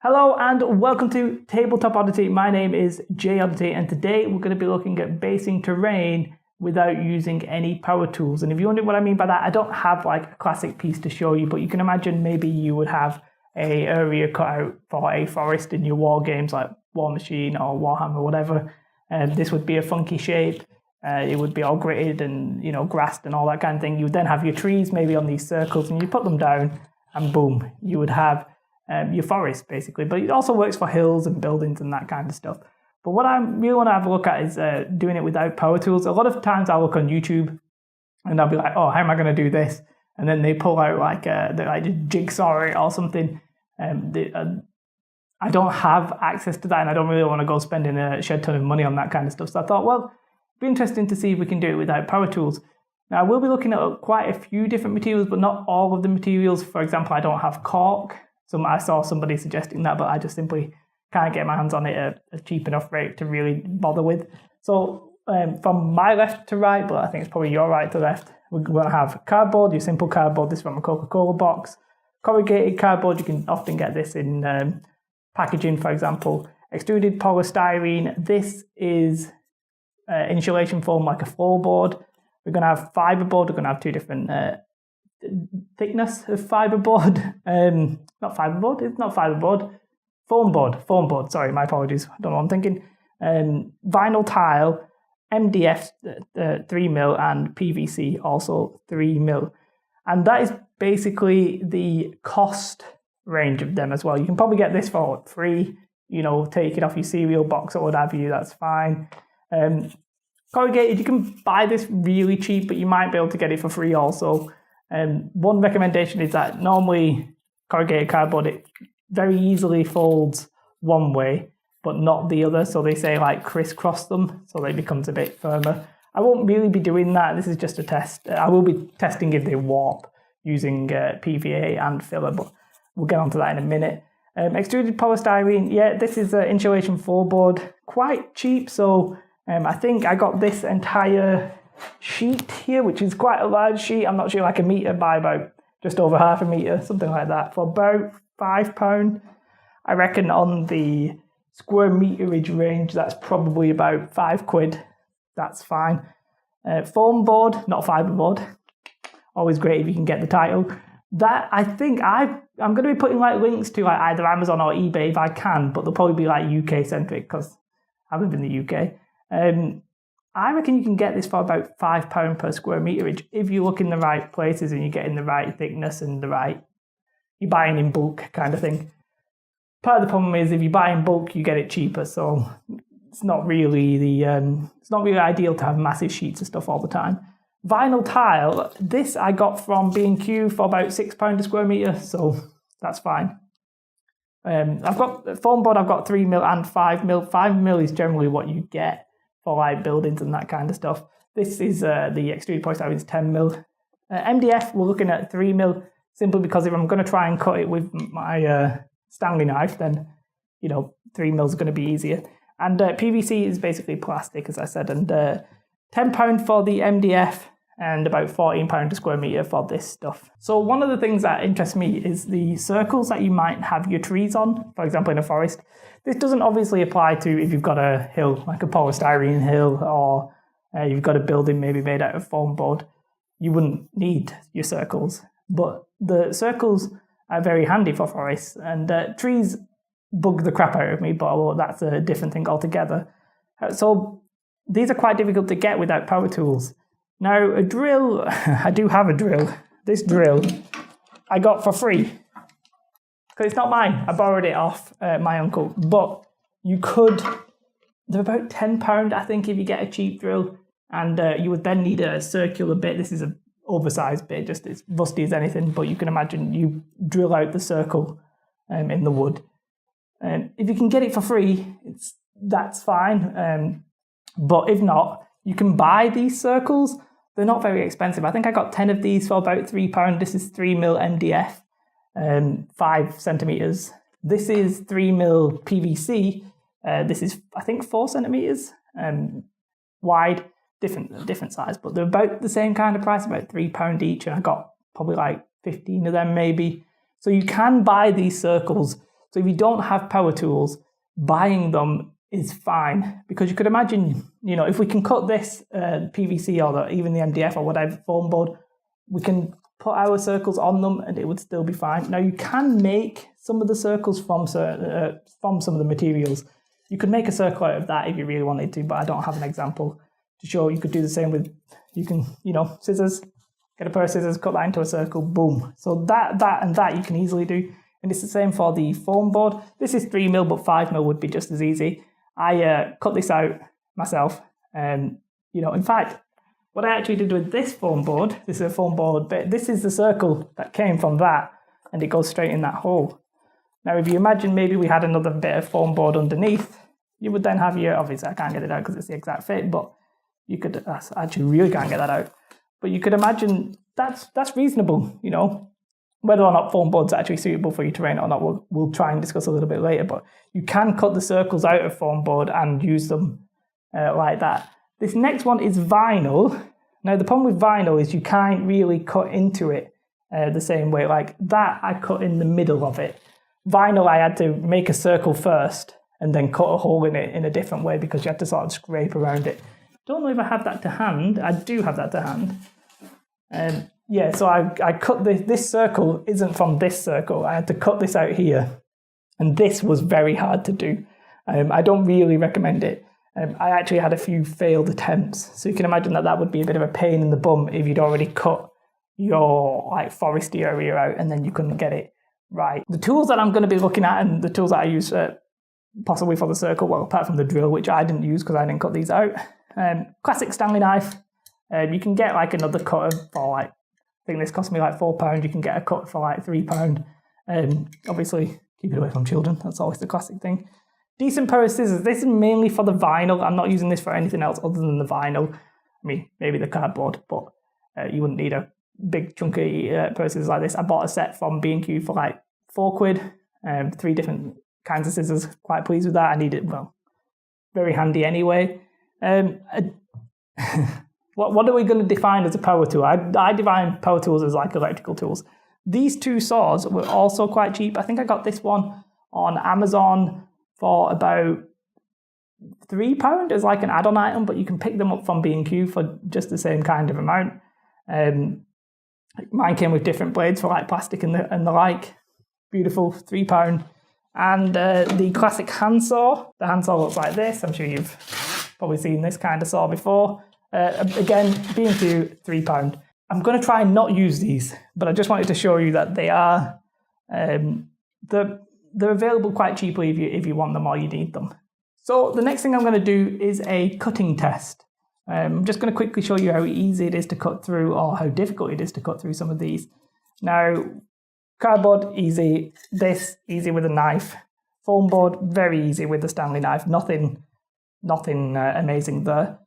Hello and welcome to Tabletop Oddity. My name is Jay Oddity and today we're going to be looking at basing terrain without using any power tools. And if you wonder what I mean by that, I don't have like a classic piece to show you, but you can imagine maybe you would have a area cut out for a forest in your war games like War Machine or Warhammer or whatever. This would be a funky shape. It would be all gridded and grassed and all that kind of thing. You would then have your trees maybe on these circles and you put them down and boom, you would have your forest basically. But it also works for hills and buildings and that kind of stuff. But what I really want to have a look at is doing it without power tools. A lot of times I'll look on YouTube and I'll be like, oh, how am I going to do this? And then they pull out like a jigsaw or something. I don't have access to that and I don't really want to go spending a shed ton of money on that kind of stuff. So I thought, well, it'd be interesting to see if we can do it without power tools. Now, I will be looking at quite a few different materials, but not all of the materials. For example, I don't have cork. I saw somebody suggesting that, but I just simply can't get my hands on it at a cheap enough rate to really bother with. So from my left to right, but I think it's probably your right to left, we're going to have cardboard, your simple cardboard. This is from a Coca-Cola box. Corrugated cardboard, you can often get this in packaging, for example. Extruded polystyrene, this is insulation foam like a floorboard. We're going to have fiberboard, we're going to have two different thickness of fiberboard. Not fiberboard, it's not fiberboard. Foam board, sorry, my apologies. I don't know what I'm thinking. Vinyl tile, MDF 3mm and PVC also 3mm. And that is basically the cost range of them as well. You can probably get this for free, take it off your cereal box or what have you, that's fine. Corrugated, you can buy this really cheap, but you might be able to get it for free also. One recommendation is that normally corrugated cardboard, it very easily folds one way, but not the other. So they say like crisscross them so that it becomes a bit firmer. I won't really be doing that. This is just a test. I will be testing if they warp using PVA and filler, but we'll get onto that in a minute. Extruded polystyrene, yeah, this is an insulation floorboard, quite cheap. So I think I got this entire sheet here, which is quite a large sheet. I'm not sure, like a metre by about just over half a metre, something like that, for about £5. I reckon on the square meterage range, that's probably about £5. That's fine. Foam board, not fiberboard. Always great if you can get the title. That I think I'm going to be putting like links to like either Amazon or eBay if I can, but they'll probably be like UK centric because I live in the UK. I reckon you can get this for about £5 per square meterage if you look in the right places and you're getting the right thickness and you're buying in bulk kind of thing. Part of the problem is if you buy in bulk, you get it cheaper. So it's not really ideal to have massive sheets of stuff all the time. Vinyl tile, this I got from B&Q for about £6 a square metre, so that's fine. I've got foam board, I've got 3mm and 5mm. 5mm is generally what you get for like buildings and that kind of stuff. This is the extruded polystyrene is 10mm. MDF, we're looking at 3mm, simply because if I'm going to try and cut it with my Stanley knife, then 3mm is going to be easier. And PVC is basically plastic, as I said, and £10 for the MDF and about £14 a square metre for this stuff. So one of the things that interests me is the circles that you might have your trees on, for example in a forest. This doesn't obviously apply to if you've got a hill, like a polystyrene hill, or you've got a building maybe made out of foam board. You wouldn't need your circles. But the circles are very handy for forests, and trees bug the crap out of me, but that's a different thing altogether. So these are quite difficult to get without power tools. Now, a drill, I do have a drill. This drill I got for free. Because it's not mine. I borrowed it off my uncle. But you could, they're about £10, I think, if you get a cheap drill. And you would then need a circular bit. This is an oversized bit, just as rusty as anything. But you can imagine you drill out the circle in the wood. If you can get it for free, that's fine. But if not, you can buy these circles. They're not very expensive. I think I got 10 of these for about £3. This is 3mm MDF, 5 centimetres. This is 3mm PVC. This is, I think, 4 centimetres wide. Different size, but they're about the same kind of price, about £3 each. And I got probably like 15 of them maybe. So you can buy these circles So if you don't have power tools, buying them is fine, because you could imagine, if we can cut this PVC or even the MDF or whatever foam board, we can put our circles on them and it would still be fine. Now you can make some of the circles from some of the materials. You could make a circle out of that if you really wanted to, but I don't have an example to show. You could do the same with, scissors, get a pair of scissors, cut that into a circle, boom. So that you can easily do. And it's the same for the foam board. This is 3mm, but 5mm would be just as easy. I cut this out myself. In fact, what I actually did with this foam board, this is a foam board, but this is the circle that came from that, and it goes straight in that hole. Now, if you imagine maybe we had another bit of foam board underneath, you would then have your, obviously I can't get it out because it's the exact fit, but you could, actually really can't get that out. But you could imagine that's reasonable, Whether or not foam board's actually suitable for your terrain or not, we'll try and discuss a little bit later, but you can cut the circles out of foam board and use them like that. This next one is vinyl. Now, the problem with vinyl is you can't really cut into it the same way. Like that, I cut in the middle of it. Vinyl, I had to make a circle first and then cut a hole in it in a different way because you had to sort of scrape around it. Don't know if I have that to hand. I do have that to hand. So I cut this circle isn't from this circle. I had to cut this out here. And this was very hard to do. I don't really recommend it. I actually had a few failed attempts. So you can imagine that would be a bit of a pain in the bum if you'd already cut your foresty area out and then you couldn't get it right. The tools that I'm going to be looking at and the tools that I use possibly for the circle, well, apart from the drill, which I didn't use because I didn't cut these out. Classic Stanley knife. You can get another cutter for I think this cost me £4. You can get a cut for £3. Obviously, keep it away from children. That's always the classic thing. Decent pair of scissors. This is mainly for the vinyl. I'm not using this for anything else other than the vinyl. I mean, maybe the cardboard, but you wouldn't need a big chunky pair of scissors like this. I bought a set from B&Q for £4. 3 different kinds of scissors. Quite pleased with that. I need it, very handy anyway. What are we going to define as a power tool? I define power tools as electrical tools. These 2 saws were also quite cheap. I think I got this one on Amazon for about £3 as an add-on item, but you can pick them up from B&Q for just the same kind of amount. Mine came with different blades for plastic and the like. Beautiful, £3. And the classic handsaw. The handsaw looks like this. I'm sure you've probably seen this kind of saw before. Again, B&Q, £3. I'm going to try and not use these, but I just wanted to show you that they are they're available quite cheaply if you want them or you need them. So the next thing I'm going to do is a cutting test. I'm just going to quickly show you how easy it is to cut through or how difficult it is to cut through some of these. Now, cardboard, easy. This, easy with a knife. Foam board, very easy with the Stanley knife. Nothing amazing there.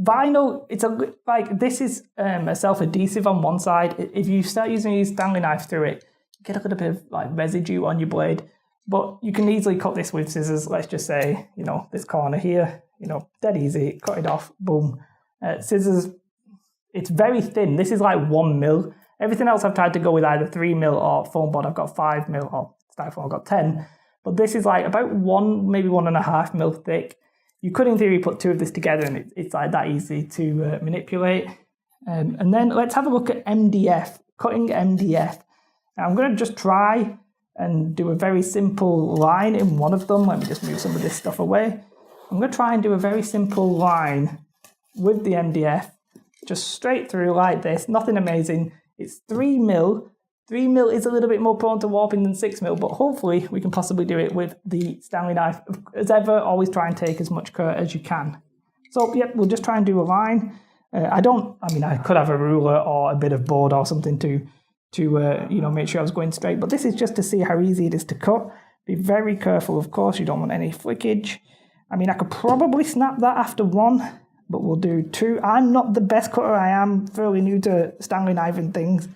Vinyl, it's this is a self-adhesive on one side. If you start using these Stanley knife through it, you get a little bit of residue on your blade. But you can easily cut this with scissors. Let's just say, this corner here, dead easy, cut it off, boom. Scissors, it's very thin. This is 1mm. Everything else I've tried to go with either 3mm or foam board. I've got 5mm or styrofoam, I've got 10. But this is about 1, maybe 1.5mm thick. You could, in theory, put 2 of this together and it's that easy to manipulate. And then let's have a look at MDF, cutting MDF. Now I'm going to just try and do a very simple line in one of them. Let me just move some of this stuff away. I'm going to try and do a very simple line with the MDF, just straight through like this. Nothing amazing. It's 3mm. 3mm is a little bit more prone to warping than 6mm, but hopefully we can possibly do it with the Stanley knife. As ever, always try and take as much care as you can. So, yep, we'll just try and do a line. I could have a ruler or a bit of board or something to make sure I was going straight. But this is just to see how easy it is to cut. Be very careful, of course. You don't want any flickage. I could probably snap that after 1, but we'll do 2. I'm not the best cutter. I am fairly new to Stanley knifing things,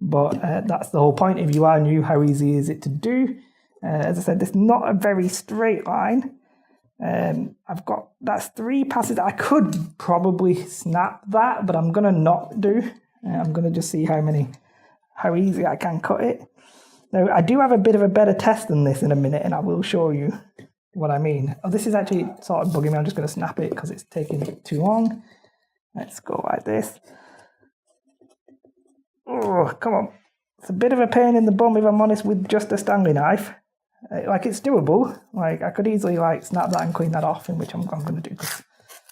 but that's the whole point. If you are new, how easy is it to do? As I said, this is not a very straight line. That's 3 passes. I could probably snap that, but I'm going to not do. I'm going to just see how easy I can cut it. Now, I do have a bit of a better test than this in a minute, and I will show you what I mean. Oh, this is actually sort of bugging me. I'm just going to snap it because it's taking too long. Let's go like this. Oh, come on. It's a bit of a pain in the bum, if I'm honest, with just a Stanley knife. Like, it's doable. Like, I could easily, like, snap that and clean that off, in which I'm going to do, because,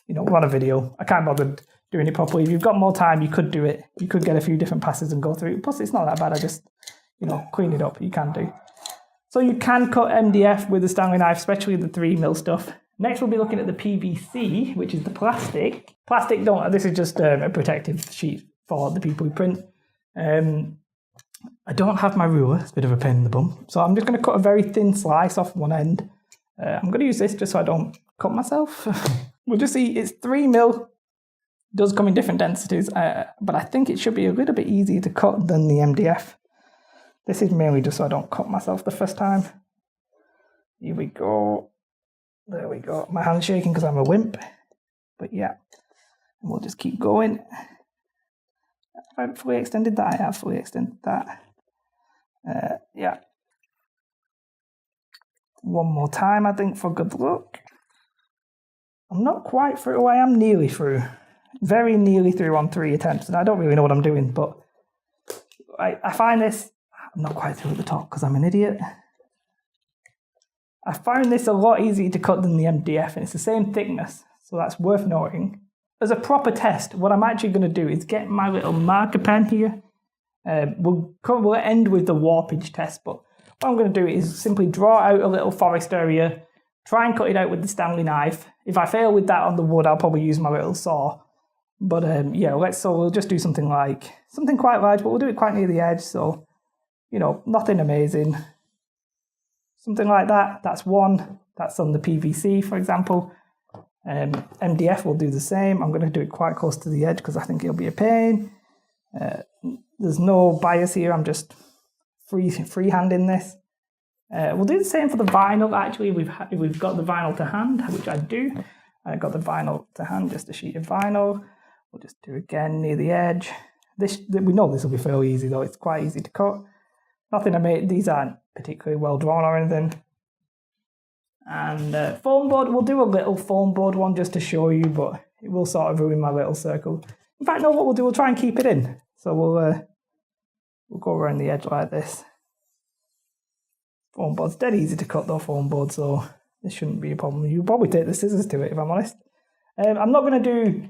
you know, we're on a video. I can't bother doing it properly. If you've got more time, you could do it. You could get a few different passes and go through it. Plus, it's not that bad. I just, you know, clean it up. You can do. So you can cut MDF with the Stanley knife, especially the 3mm stuff. Next, we'll be looking at the PVC, which is the plastic. Plastic, this is just a protective sheet for the people who print. I don't have my ruler. It's a bit of a pain in the bum. So I'm just going to cut a very thin slice off one end. I'm going to use this just so I don't cut myself. We'll just see, it's 3mm. Does come in different densities, but I think it should be a little bit easier to cut than the MDF. This is mainly just so I don't cut myself the first time. Here we go. There we go. My hand's shaking because I'm a wimp. But yeah, and we'll just keep going. Have I fully extended that? I have fully extended that. Yeah. One more time, I think, for good luck. I'm not quite through. I am nearly through. Very nearly through on 3 attempts, and I don't really know what I'm doing, but I find this, I'm not quite through at the top because I'm an idiot. I found this a lot easier to cut than the MDF, and it's the same thickness, so that's worth noting. As a proper test, what I'm actually going to do is get my little marker pen here. We'll end with the warpage test, but what I'm going to do is simply draw out a little forest area, try and cut it out with the Stanley knife. If I fail with that on the wood, I'll probably use my little saw. But yeah, we'll just do something quite large, but we'll do it quite near the edge, so, you know, nothing amazing. Something like that, that's one. That's on the PVC, for example. MDF will do the same. I'm going to do it quite close to the edge because I think it'll be a pain. There's no bias here, I'm just freehanding this. We'll do the same for the vinyl, actually. We've got the vinyl to hand, which I do. I got the vinyl to hand, just a sheet of vinyl. We'll just do again near the edge. We know this will be fairly easy though, it's quite easy to cut. Nothing I made, these aren't particularly well drawn or anything. And foam board, we'll do a little foam board one just to show you, but it will sort of ruin my little circle. In fact, no, what we'll do, we'll try and keep it in. So we'll go around the edge like this. Foam board's dead easy to cut though, foam board, so this shouldn't be a problem. You'll probably take the scissors to it, if I'm honest. I'm not going to do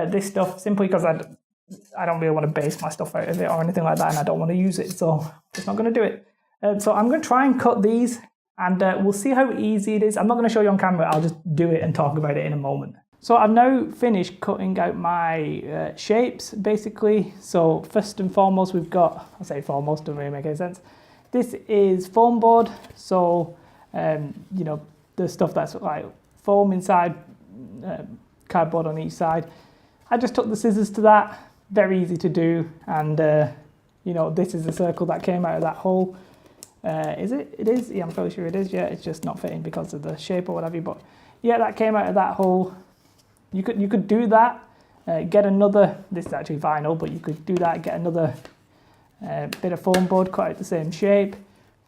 this stuff simply because I don't really want to base my stuff out of it or anything like that, and I don't want to use it, so I'm just not going to do it. So I'm going to try and cut these, and we'll see how easy it is. I'm not going to show you on camera, I'll just do it and talk about it in a moment. So I've now finished cutting out my shapes, basically. So first and foremost, we've got, I say foremost, doesn't really make any sense. This is foam board, so you know, the stuff that's like foam inside, cardboard on each side. I just took the scissors to that, very easy to do, and you know, this is the circle that came out of that hole. Is it? It is? Yeah, I'm fairly sure it is. Yeah, it's just not fitting because of the shape or whatever, but yeah, that came out of that hole. You could do that, get another, this is actually vinyl, but you could do that, get another bit of foam board, cut out the same shape,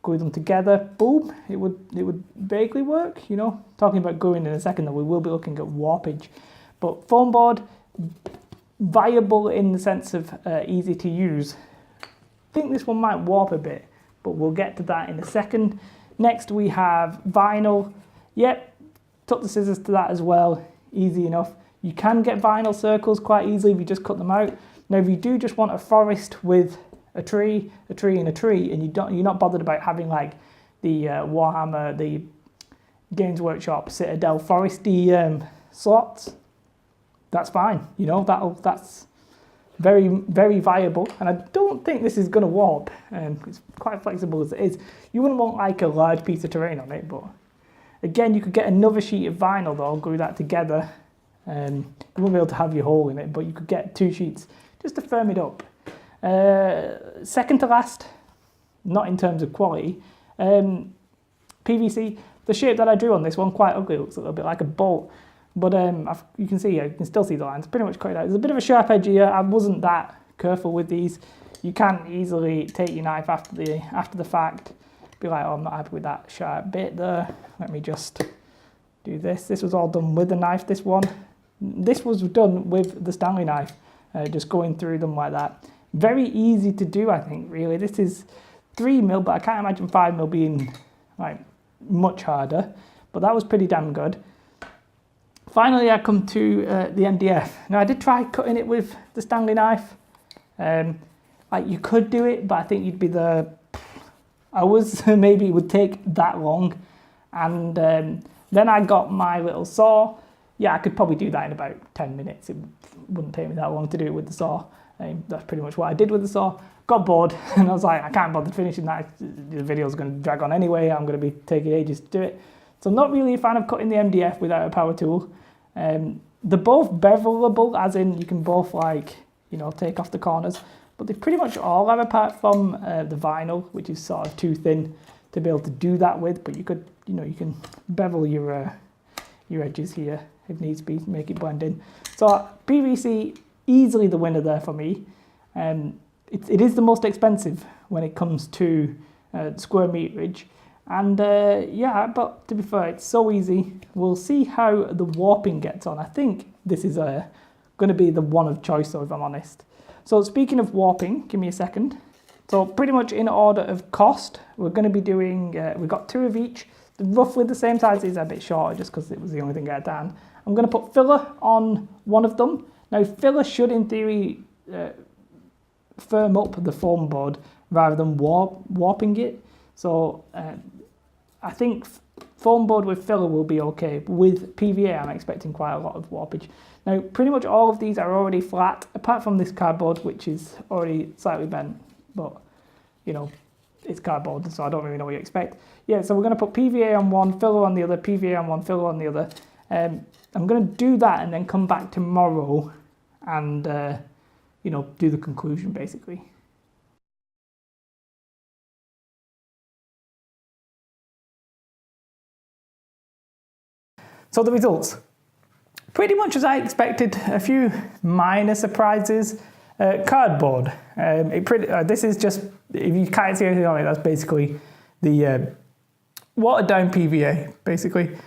glue them together, boom, it would vaguely work, you know. Talking about gluing in a second though, we will be looking at warpage. But foam board, viable in the sense of easy to use. I think this one might warp a bit, but we'll get to that in a second. Next we have vinyl. Yep, took the scissors to that as well, easy enough. You can get vinyl circles quite easily if you just cut them out. Now if you do just want a forest with a tree, and a tree, and you're not bothered about having like the Warhammer, the Games Workshop Citadel foresty slots, that's fine. You know, that's very, very viable, and I don't think this is going to warp. It's quite flexible as it is. You wouldn't want like a large piece of terrain on it, but again, you could get another sheet of vinyl though, glue that together. You won't be able to have your hole in it, but you could get 2 sheets just to firm it up. Second to last, not in terms of quality, PVC. The shape that I drew on this one, quite ugly, looks a little bit like a bolt, but you can still see the lines, pretty much cut it out. There's a bit of a sharp edge here. I wasn't that careful with these. you can easily take your knife after the fact, be like, oh, I'm not happy with that sharp bit there. Let me just do this. This was all done with the knife, this one. This was done with the Stanley knife, just going through them like that. Very easy to do, I think, really. This is 3mm, but I can't imagine 5mm being like much harder. But that was pretty damn good. Finally, I come to the MDF. Now, I did try cutting it with the Stanley knife. Like, you could do it, but I think you'd be the hours. Maybe it would take that long. And then I got my little saw. Yeah, I could probably do that in about 10 minutes. It wouldn't take me that long to do it with the saw. That's pretty much what I did with the saw. Got bored, and I was like, I can't bother finishing that. The video's going to drag on anyway. I'm going to be taking ages to do it. So I'm not really a fan of cutting the MDF without a power tool. They're both bevelable, as in you can both, like, you know, take off the corners. But they pretty much all are, apart from the vinyl, which is sort of too thin to be able to do that with. But you could, you know, you can bevel your edges here if needs be, make it blend in. So PVC, easily the winner there for me. It is the most expensive when it comes to square meterage. And yeah, but to be fair, it's so easy. We'll see how the warping gets on. I think this is going to be the one of choice, though, if I'm honest. So speaking of warping, give me a second. So pretty much in order of cost, we're going to be doing, we've got 2 of each. They're roughly the same size. These are a bit shorter just because it was the only thing I had done. I'm going to put filler on one of them. Now, filler should, in theory, firm up the foam board rather than warping it. So I think foam board with filler will be okay. With PVA, I'm expecting quite a lot of warpage. Now, pretty much all of these are already flat, apart from this cardboard, which is already slightly bent. But, you know, it's cardboard, so I don't really know what you expect. Yeah, so we're going to put PVA on one, filler on the other, PVA on one, filler on the other. I'm going to do that and then come back tomorrow and, you know, do the conclusion, basically. So the results, pretty much as I expected. A few minor surprises. Cardboard. This is just, if you can't see anything on it, that's basically the watered down PVA. Basically,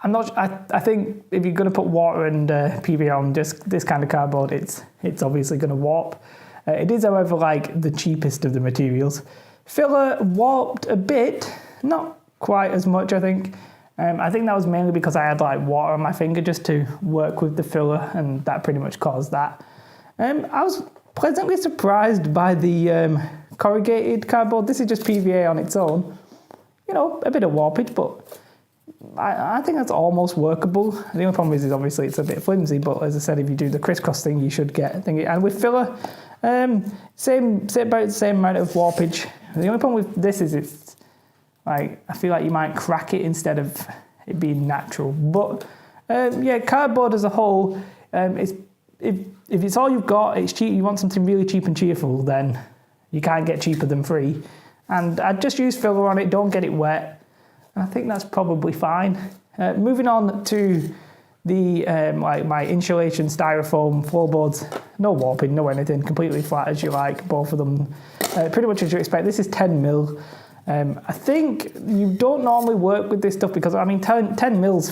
I think if you're going to put water and PVA on just this kind of cardboard, it's obviously going to warp. It is, however, like the cheapest of the materials. Filler warped a bit, not quite as much, I think. I think that was mainly because I had like water on my finger just to work with the filler, and that pretty much caused that. I was pleasantly surprised by the corrugated cardboard. This is just PVA on its own. You know, a bit of warpage, but I think that's almost workable. The only problem is obviously it's a bit flimsy, but as I said, if you do the crisscross thing, you should get a thing. And with filler, about the same amount of warpage. The only problem with this is it's like, I feel like you might crack it instead of it being natural. But yeah, cardboard as a whole, if it's all you've got, it's cheap. You want something really cheap and cheerful, then you can't get cheaper than free. And I'd just use filler on it. Don't get it wet. I think that's probably fine. Moving on to the like my insulation styrofoam floorboards. No warping, no anything. Completely flat as you like. Both of them, pretty much as you expect. This is 10mm. I think you don't normally work with this stuff because, I mean, 10mm is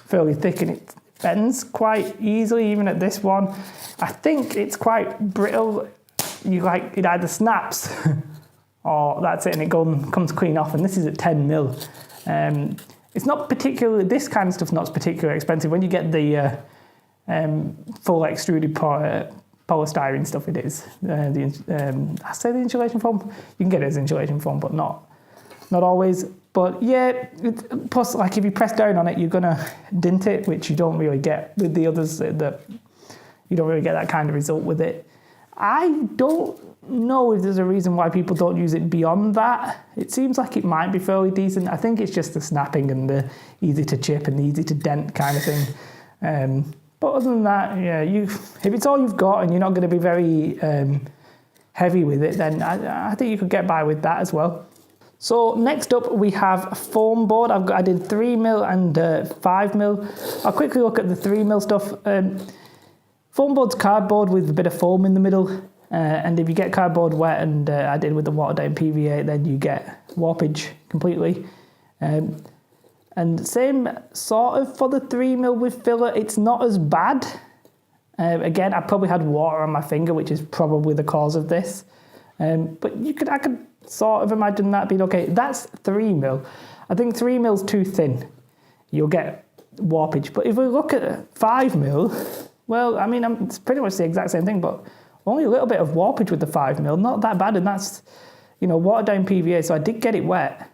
fairly thick and it bends quite easily, even at this one. I think it's quite brittle. It either snaps or that's it and it comes clean off, and this is at 10mm. It's not particularly, this kind of stuff's not particularly expensive. When you get the full extruded polystyrene stuff, it is. I say the insulation foam, you can get it as insulation foam, but not always. But yeah, plus, like, if you press down on it, you're gonna dent it, which you don't really get with the others. You don't really get that kind of result with it. I don't know if there's a reason why people don't use it beyond that. It seems like it might be fairly decent. I think it's just the snapping and the easy to chip and the easy to dent kind of thing. But other than that, yeah, if it's all you've got and you're not going to be very heavy with it, then I think you could get by with that as well. So next up we have foam board. I did 3mm and 5mm. I'll quickly look at the 3mm stuff. Foam board's cardboard with a bit of foam in the middle. And if you get cardboard wet, and I did with the water-down PVA, then you get warpage completely. And same sort of for the 3mm with filler. It's not as bad. Again, I probably had water on my finger, which is probably the cause of this. But I could sort of imagine that being okay. That's 3mm. I think 3mm's too thin. You'll get warpage. But if we look at 5mm, well, I mean, it's pretty much the exact same thing, but only a little bit of warpage with the 5mm. Not that bad, and that's, watered down PVA, so I did get it wet.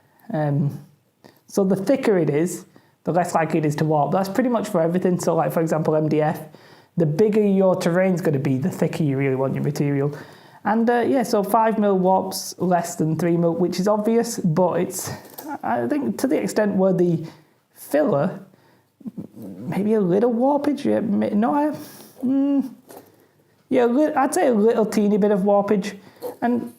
So the thicker it is, the less likely it is to warp. That's pretty much for everything. So like, for example, MDF, the bigger your terrain's going to be, the thicker you really want your material. And so 5mm warps less than 3mm, which is obvious, but it's, I think, to the extent where the filler, maybe a little warpage. I'd say a little teeny bit of warpage, and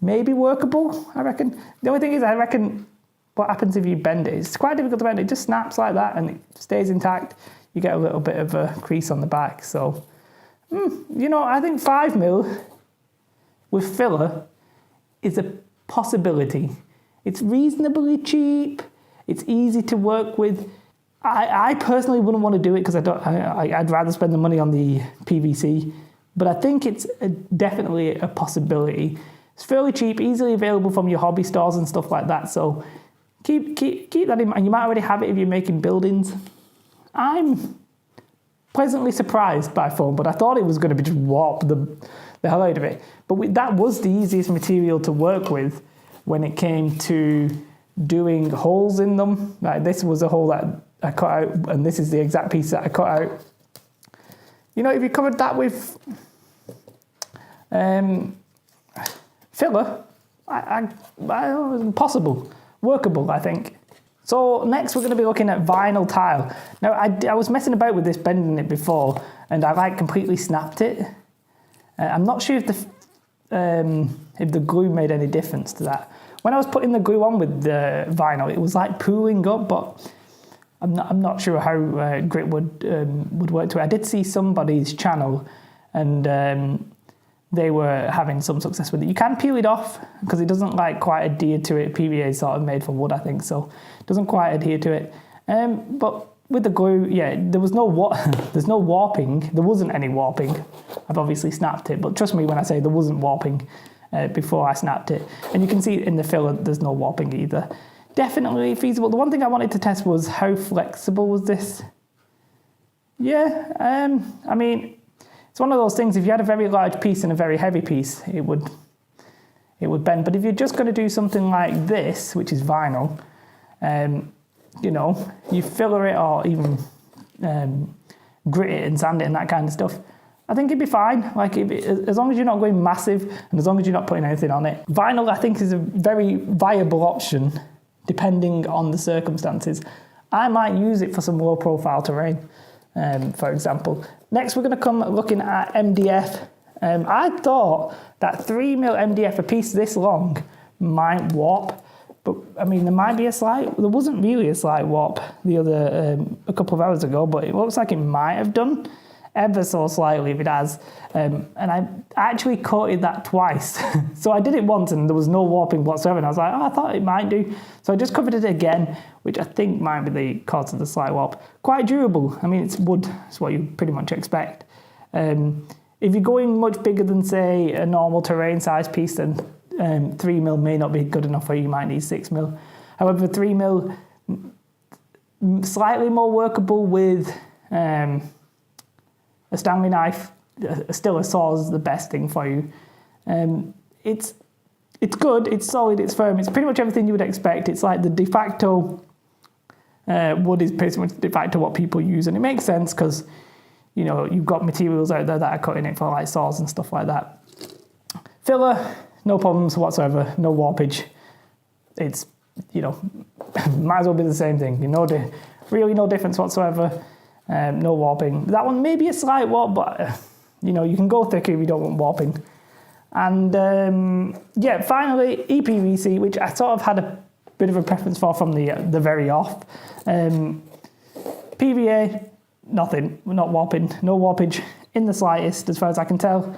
maybe workable, I reckon. The only thing is, I reckon, what happens if you bend it? It's quite difficult to bend. It just snaps like that, and it stays intact. You get a little bit of a crease on the back. So, I think 5mm with filler is a possibility. It's reasonably cheap. It's easy to work with. I personally wouldn't want to do it because I'd rather spend the money on the PVC, but I think it's definitely a possibility. It's fairly cheap, easily available from your hobby stores and stuff like that. So keep that in mind. You might already have it if you're making buildings. I'm pleasantly surprised by foam, but I thought it was going to be just warp the hell out of it. But that was the easiest material to work with when it came to doing holes in them. Like, this was a hole that I cut out, and this is the exact piece that I cut out. If you covered that with filler, possible, workable, I think. So next we're going to be looking at vinyl tile. Now I was messing about with this, bending it before, and I completely snapped it. I'm not sure if the glue made any difference to that. When I was putting the glue on with the vinyl, it was like pooling up, but I'm not sure how grit would work to it. I did see somebody's channel, and they were having some success with it. You can peel it off because it doesn't quite adhere to it. PVA is sort of made for wood, I think, so it doesn't quite adhere to it. But with the glue, there was there's no warping. There wasn't any warping. I've obviously snapped it, but trust me when I say there wasn't warping before I snapped it. And you can see in the filler, there's no warping either. Definitely feasible. The one thing I wanted to test was how flexible was this. I mean, it's one of those things. If you had a very large piece and a very heavy piece, it would bend. But if you're just going to do something like this, which is vinyl, you filler it or even grit it and sand it and that kind of stuff, I think it'd be fine. As long as you're not going massive and as long as you're not putting anything on it. Vinyl, I think, is a very viable option depending on the circumstances. I might use it for some low profile terrain, for example. Next, we're going to come looking at MDF. I thought that 3mm MDF, a piece this long, might warp, but I mean, there wasn't really a slight warp a couple of hours ago, but it looks like it might have done ever so slightly if it has. And I actually coated that twice. So I did it once and there was no warping whatsoever. And I was like, I thought it might do. So I just covered it again, which I think might be the cause of the slight warp. Quite durable. I mean, it's wood. It's what you pretty much expect. If you're going much bigger than, say, a normal terrain size piece, then 3mm may not be good enough for you. You might need 6mm. However, 3mm, slightly more workable with a Stanley knife. Still, a saw is the best thing for you. It's good, it's solid, it's firm, it's pretty much everything you would expect. It's like the de facto wood is pretty much de facto what people use, and it makes sense because you've got materials out there that are cutting it for like saws and stuff like that. Filler, no problems whatsoever, no warpage. It's might as well be the same thing. Really no difference whatsoever. No warping. That one may be a slight warp, but you can go thicker if you don't want warping. And finally, EPVC, which I sort of had a bit of a preference for from the very off. PVA, nothing, not warping, no warpage in the slightest as far as I can tell.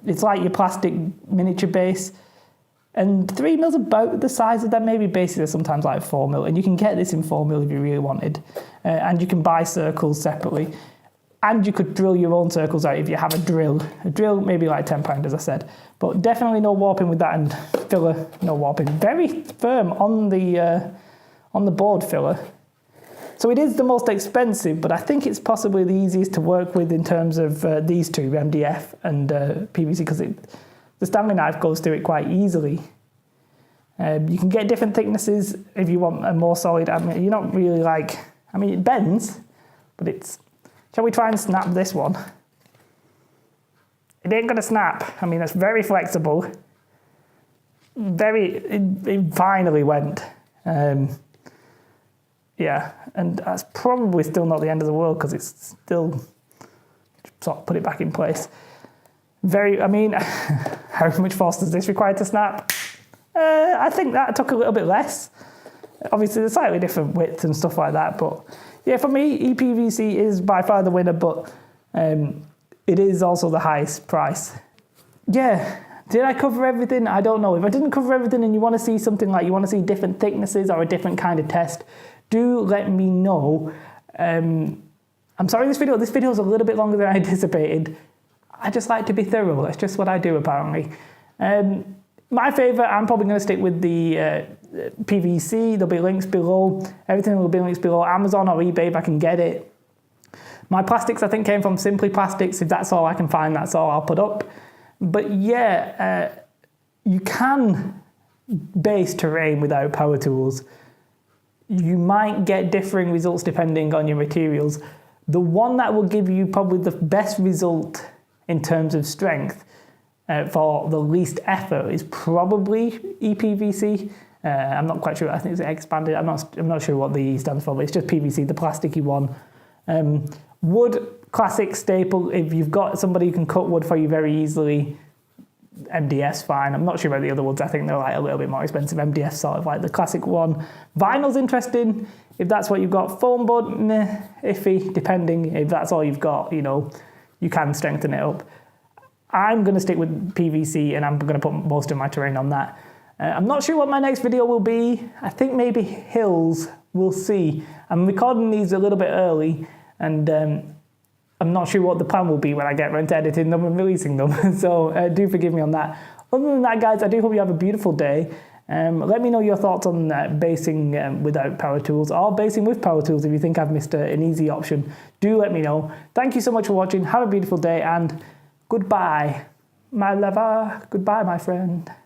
It's like your plastic miniature base, and 3 mils about the size of them. Maybe bases are sometimes like 4 mil, and you can get this in 4 mil if you really wanted, and you can buy circles separately, and you could drill your own circles out if you have a drill. A drill maybe like £10 as I said, but definitely no warping with that, and filler no warping. Very firm on the board filler. So it is the most expensive, but I think it's possibly the easiest to work with in terms of these two, MDF and PVC, because the Stanley knife goes through it quite easily. You can get different thicknesses if you want a more solid. I mean, you're not really like, I mean, it bends, but it's, shall we try and snap this one? It ain't gonna snap. I mean, it's very flexible. It finally went. Yeah, and that's probably still not the end of the world because it's still, sort of put it back in place. I mean, how much force does this require to snap? I think that took a little bit less. Obviously, they're slightly different widths and stuff like that, but yeah, for me, EPVC is by far the winner, but it is also the highest price. Yeah, did I cover everything? I don't know. If I didn't cover everything and you want to see something like, you want to see different thicknesses or a different kind of test, do let me know. I'm sorry this video is a little bit longer than I anticipated. I just like to be thorough. That's just what I do apparently. My favourite, I'm probably going to stick with the PVC. There'll be links below. Everything will be links below. Amazon or eBay if I can get it. My plastics I think came from Simply Plastics. If that's all I can find, that's all I'll put up. But yeah, you can base terrain without power tools. You might get differing results depending on your materials. The one that will give you probably the best result in terms of strength for the least effort is probably EPVC. I'm not quite sure. I think it's expanded. I'm not sure what the E stands for, but it's just PVC, the plasticky one. Wood, classic staple. If you've got somebody who can cut wood for you very easily, MDF's fine. I'm not sure about the other ones. I think they're like a little bit more expensive. MDF sort of like the classic one. Vinyl's interesting if that's what you've got. Foam board, meh, iffy, depending. If that's all you've got, you know, you can strengthen it up. I'm going to stick with PVC and I'm going to put most of my terrain on that. I'm not sure what my next video will be. I think maybe hills. We'll see. I'm recording these a little bit early, and I'm not sure what the plan will be when I get around to editing them and releasing them. So do forgive me on that. Other than that, guys, I do hope you have a beautiful day. Let me know your thoughts on basing without power tools or basing with power tools. If you think I've missed an easy option, do let me know. Thank you so much for watching. Have a beautiful day and goodbye, my lover. Goodbye, my friend.